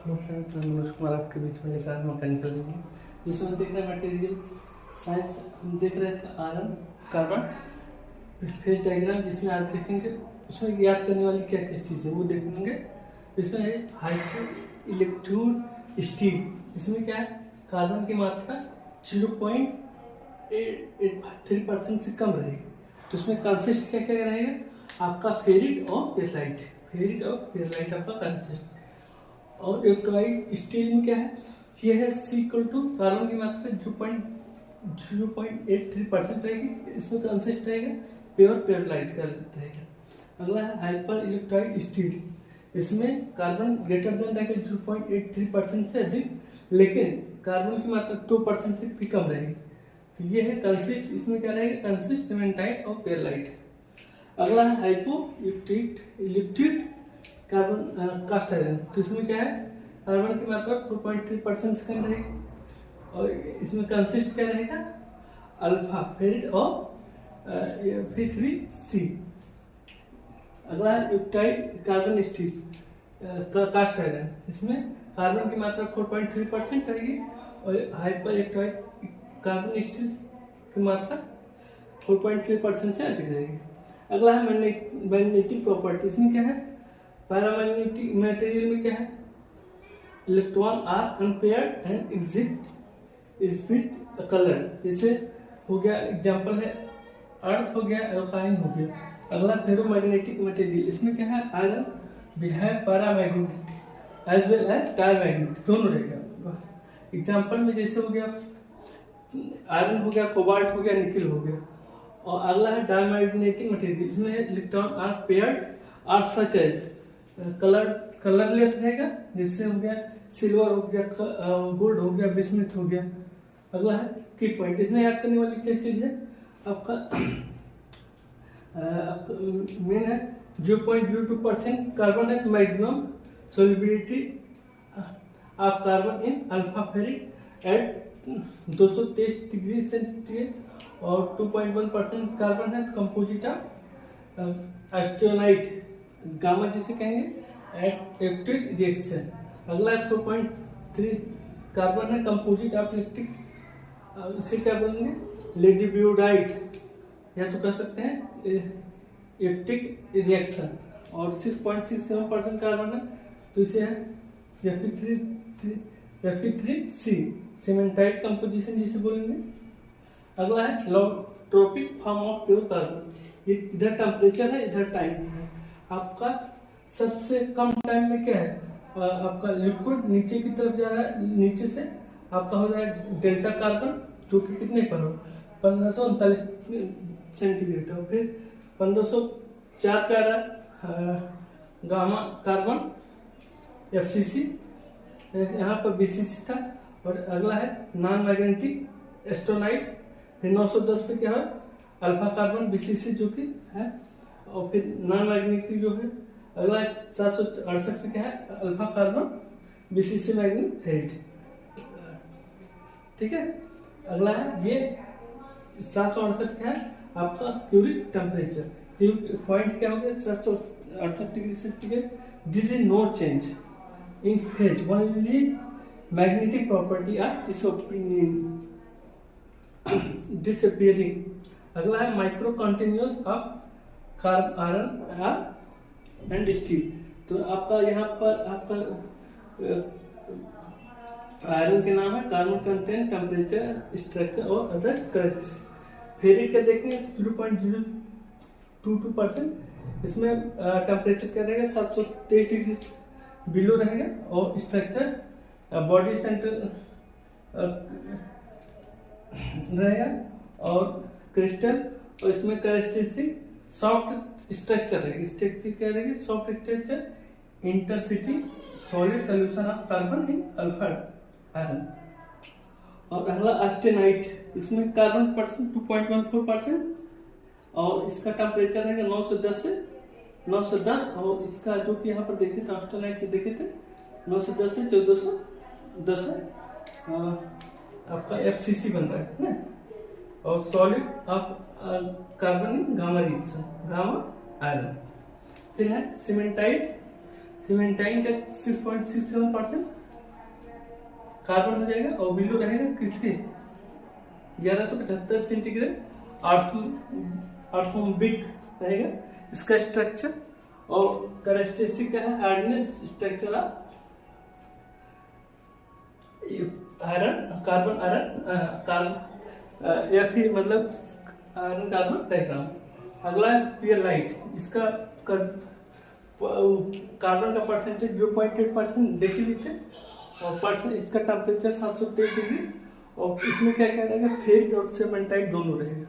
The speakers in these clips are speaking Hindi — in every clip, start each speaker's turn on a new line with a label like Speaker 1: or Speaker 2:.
Speaker 1: हेलो फ्रेंड्स, मैं मनोज कुमार आपके बीच में लेकर मैकेनिकल इंजीनियरिंग, जिसमें हम देख रहे हैं मटेरियल साइंस। हम देख रहे हैं आयरन कार्बन फेज डायग्राम, जिसमें आज देखेंगे उसमें याद करने वाली क्या क्या चीज़ें वो देखेंगे। इसमें है हाइड्रो इलेक्ट्रोड स्टील। इसमें क्या है, कार्बन की मात्रा 0.83% से कम रहेगी। तो इसमें कंसिस्ट क्या क्या रहेगा, आपका फेरिट और पेरलाइट। फेरिट और पेरलाइट आपका कंसिस्ट। और इलेक्ट्रोलाइट स्टील में क्या है, ये है C इक्वल टू कार्बन की मात्रा 0.83% रहेगी। इसमें कंसिस्ट रहेगा प्योर पेरलाइट का रहेगा। अगला है हाइपर इलेक्ट्रोलाइट स्टील। इसमें कार्बन ग्रेटर देन रहेगा 0.83% से अधिक, लेकिन कार्बन की मात्रा 2% से भी कम रहेगी। तो ये है कंसिस्ट। इसमें क्या रहेगा, कंसिस्ट सीमेंटाइट और पेरलाइट। अगला है hypo electric carbon cast iron. तो इसमें क्या है, कार्बन की मात्रा 2.3% से कम रहेगी। और इसमें कंसिस्ट क्या रहेगा, अल्फा फेरिट और Fe3C। अगला है यूटाइड कार्बन स्टील कास्ट आयरन। इसमें कार्बन की मात्रा 4.3% रहेगी और हाइपर इलेक्ट्रोलाइट कार्बन स्टील की मात्रा 4.3% से अधिक रहेगी। अगला है मैग्नेटिक प्रॉपर्टी। इसमें क्या है, पैरामैग्नेटिक मटेरियल में क्या है, electron are unpaired and exit colour. जैसे हो गया, एग्जांपल है अर्थ हो गया, एल्काइन हो गया। अगला फेरोमैग्नेटिक मटेरियल। इसमें क्या है, iron behave paramagnetic as well as diamagnetic, दोनों रहेगा। एग्जांपल में जैसे हो गया आयरन हो गया, कोबाल्ट हो गया, निकल हो गया। और अगला है डायमैग्नेटिक मटेरियल। इसमें electron are paired are such as colourless रहेगा। जिससे हो गया सिल्वर हो गया, गोल्ड हो गया, बिस्मिथ हो गया। अगला है की पॉइंट। इसमें याद करने वाली क्या चीज है, आपका मेन है 0.02% कार्बन है। Maximum solubility of carbon in alpha ferrite at 223 degree centigrade. और 2.1% कार्बन है कंपोजिट ऑफ एस्टोनाइट गामा जिसे कहेंगे एट इलेक्ट्रिक रिएक्शन। अगला 4.3 कार्बन है कंपोजिट ऑफ इलेक्ट्रिक, इसे क्या बोलेंगे, लेडिब्यूडाइट, या तो कह सकते हैं इलेक्ट्रिक रिएक्शन। और 6.67% कार्बन है, तो इसे है Fe3C सीमेंटाइट कंपोजिशन जिसे बोलेंगे। अगला है लोट्रोपिक फॉर्म ऑफ प्योर कार्बन। ये इधर टेम्परेचर है, इधर टाइम है। आपका सबसे कम टाइम में क्या है, आपका लिक्विड नीचे की तरफ जा रहा है, नीचे से आपका हो रहा है डेल्टा कार्बन, जो कि कितने पर हो, 1539 सेंटीग्रेड। और फिर 1504 पे आ रहा है गामा कार्बन FCC, यहाँ पर BCC था। और अगला है नॉन मैग्नेटिक एस्टोनाइट। फिर 910 पे क्या है, अल्फा कार्बन BCC जो कि है। और फिर नॉन मैग्नेटिक जो है, अगला 768 पे क्या है, अल्फा कार्बन BCC मैग्नेट फेरिट। ठीक है। अगला है ये 768 क्या है, आपका क्यूरिक टेम्परेचर। क्यूरिक पॉइंट क्या हो गया, 768 degree centigrade. This is no change in phase, only magnetic property are disappearing. अगला है micro continuous of iron and steel. तो आपका यहाँ पर आपका आयरन के नाम है, कार्बन कंटेंट, टेम्परेचर, स्ट्रक्चर और अदर करेक्टरिस्टिक्स। फेरिट का देखेंगे 0.022%। इसमें टेम्परेचर क्या रहेगा, 723 डिग्री बिलो रहेगा। और स्ट्रक्चर बॉडी सेंटर रहेगा और क्रिस्टल। और इसमें कैरेक्टरिस्टिक सॉफ्ट स्ट्रक्चर रहेगी। स्ट्रक्चर क्या रहेगी, soft structure, intercity solid solution of carbon in alpha iron. और अगला ऑस्टेनाइट। इसमें कार्बन परसेंट 2.14%। और इसका टेम्परेचर रहेगा 910। और इसका जो कि यहाँ पर देखे थे, ऑस्टेनाइट के देखे थे, 910 से 1410 आपका FCC बन रहा है ना। और solid of carbon gamma reaction, gamma iron. फिर है सीमेंटाइट। सीमेंटाइन का 6.67% कार्बन हो जाएगा, और बिलो रहेगा किसके 1175 सेंटीग्रेड आर्थोम्बिक रहेगा इसका स्ट्रक्चर। और कैरेक्टरिस्टिक का है hardness structure of iron carbon iron या फिर मतलब आयरन कार्बन डायग्राम। अगला है पियरलाइट, इसका कार्बन का परसेंटेज 0.8% देख लीजिए, और परसेंट इसका टेम्परेचर 723 डिग्री, और इसमें क्या क्या रहेगा फेरिक और सीमेंटाइट दोनों रहेगा।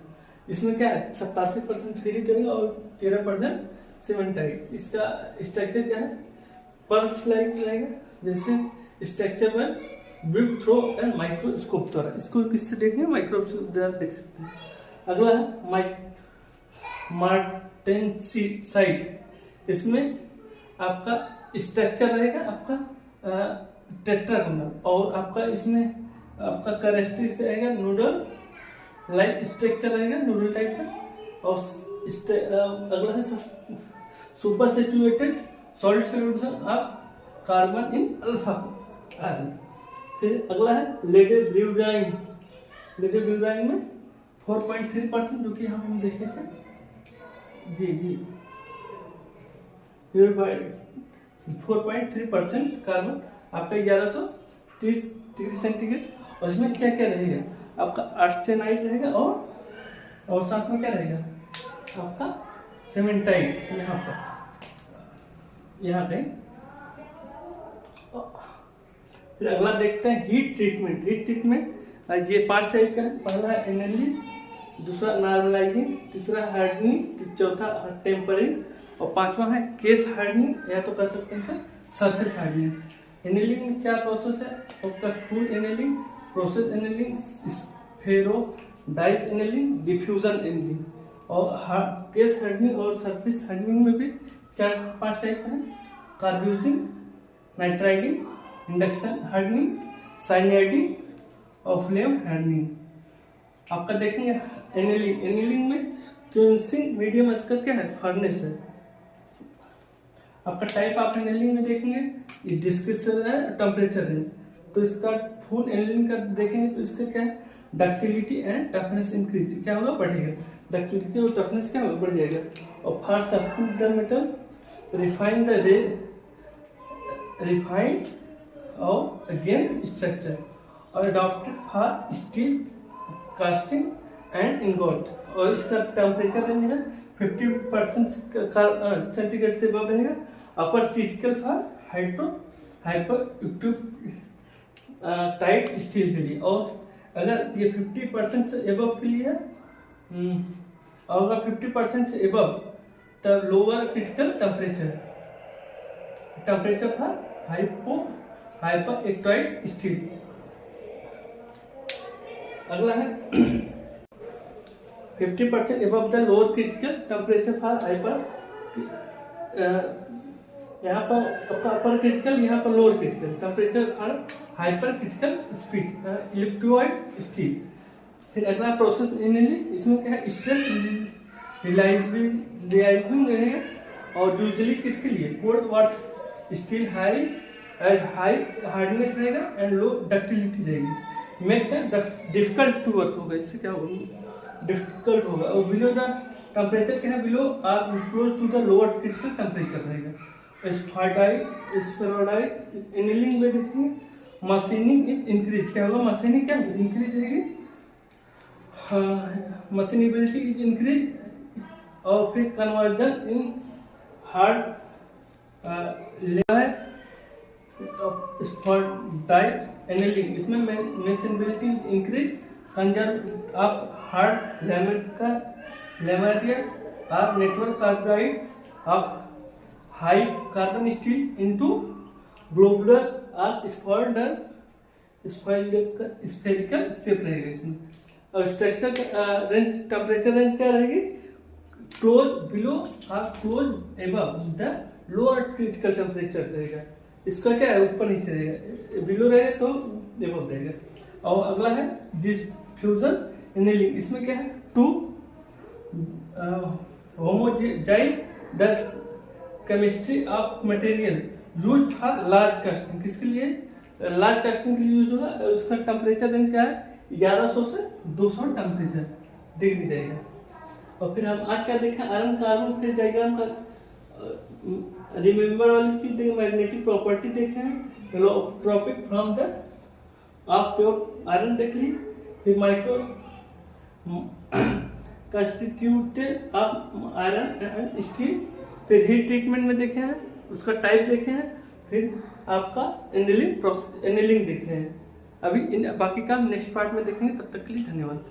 Speaker 1: इसमें क्या है 87% फेरिक रहेगा और 13% सीमेंटाइट। इसका स्ट्रक्चर क्या है पल्स लाइक रहेगा, जैसे स्ट्रक्चर में विप थ्रो एंड माइक्रोस्कोप द्वारा, इसको किससे देखेंगे माइक्रोस्कोप द्वारा देख सकते हैं। अगला है मार्टेंसाइट, इसमें आपका स्ट्रक्चर रहेगा आपका टेट्रागोनल, और आपका इसमें आपका कैरेक्टरिस्टिक्स रहेगा नूडल लाइक स्ट्रक्चर रहेगा नूडल टाइप का। और अगला है super saturated solid solution of carbon in alpha iron. फिर अगला है लेटेड ब्यूटाइन, लेटेड ब्यूटाइन में 4.3% जो कि हम देखे थे जी 4.3% कार्बन आपका 1130 डिग्री सेंटीग्रेड। और इसमें क्या क्या रहेगा आपका आर्सेनाइड रहेगा, और साथ में क्या रहेगा आपका सीमेंटाइट यहाँ पर यहाँ कहीं। फिर अगला देखते हैं हीट ट्रीटमेंट। हीट ट्रीटमेंट ये 5 टाइप का है। पहला है एनर्जी, दूसरा नॉर्मलाइजिंग, तीसरा हार्डनिंग, चौथा टेम्परिंग, और पांचवा है केस हार्डनिंग या तो कर सकते हैं सरफेस हार्डनिंग। एनेलिंग में 4 प्रोसेस है, आपका full annealing, process annealing, spheroidise annealing, diffusion annealing. और केस हार्डनिंग और सरफेस हार्डनिंग में भी 4-5 टाइप है, carburising, nitriding, induction hardening, cyaniding और फ्लेम हार्डनिंग। आपका देखेंगे एनेलिंग, एनेलिंग में क्यूंसिंग मीडियम इसका क्या है फर्नेस है। आपका टाइप आप एनेलिंग में देखेंगे डिस्क्रिप्शन है टेम्परेचर है, तो इसका फुल एनेलिंग का देखेंगे तो इसका क्या है डक्टिलिटी एंड टफनेस इंक्रीज, क्या होगा बढ़ेगा, डक्टिलिटी और टफनेस क्या होगा बढ़ जाएगा। और for substitute the metal, refine the refined और अगेन स्ट्रक्चर, और adopted for steel casting and ingot. और इसका टेम्परेचर रेंज है 50% सेंटीग्रेड से अबव रहेगा। अपर critical for hyper tight steel के लिए, और अगर ये 50% से एबव के लिए है, और अगर 50% से एबव तब lower critical temperature for hyper eutectoid steel. अगला है 50% above the lower critical temperature for hyper, यहाँ पर आपका अपर क्रिटिकल, यहाँ पर lower critical temperature for hyper critical speed electrolyte steel. फिर अगला प्रोसेस एनेलिंग, इसमें क्या है स्ट्रेस रिलाइजिंग रहेगा, और यूजुअली किसके लिए cold water steel high hardness रहेगा एंड लो डक्टिलिटी रहेगी, make the difficult to work होगा, इससे क्या होगा डिफिकल्ट होगा। और बिलो द टेम्परेचर क्या है below or close to the lower critical temperature रहेगा। स्फेरोडाइट एनेलिंग में देखेंगे मशीनिंग इज इंक्रीज, क्या होगा मशीनिंग क्या इंक्रीज रहेगी, मशीनेबिलिटी इज इंक्रीज। और फिर conversion in hard spheroidite annealing, इसमें machinability is increase, conserve of hard lamellar और network carbide of high carbon steel into globular और स्फेरिकल शेप रहेगा इसमें। और स्ट्रक्चर रेंज टेम्परेचर रेंज क्या रहेगी क्लोज बिलो और close above the lower critical temperature रहेगा। इसका क्या है ऊपर नीचे रहेगा, बिलो रहेगा तो एबव रहेगा। और अगला है डिफ्यूजन एनेलिंग, इसमें क्या है to homogenise the chemistry of material use था लार्ज कास्टिंग। किसके लिए? लार्ज कास्टिंग के लिए यूज होगा। उसका टेम्परेचर रेंज क्या है? 1100 से 200 टेम्परेचर डिग्री रहेगा। और फिर हम आज क्या देखें? आयरन कार्बन फिर डायग्राम का रिमेंबर वाली चीज देखें, मैग्नेटिक प्रॉपर्टी देखें, ट्रॉपिक फ्रॉम द आप प्योर आयरन देख ली, फिर micro constituted of iron and steel, फिर हीट ट्रीटमेंट में देखे हैं, उसका टाइप देखे हैं, फिर आपका एनिलिंग देखे हैं। अभी बाकी का नेक्स्ट पार्ट में देखेंगे। तब तक के लिए धन्यवाद।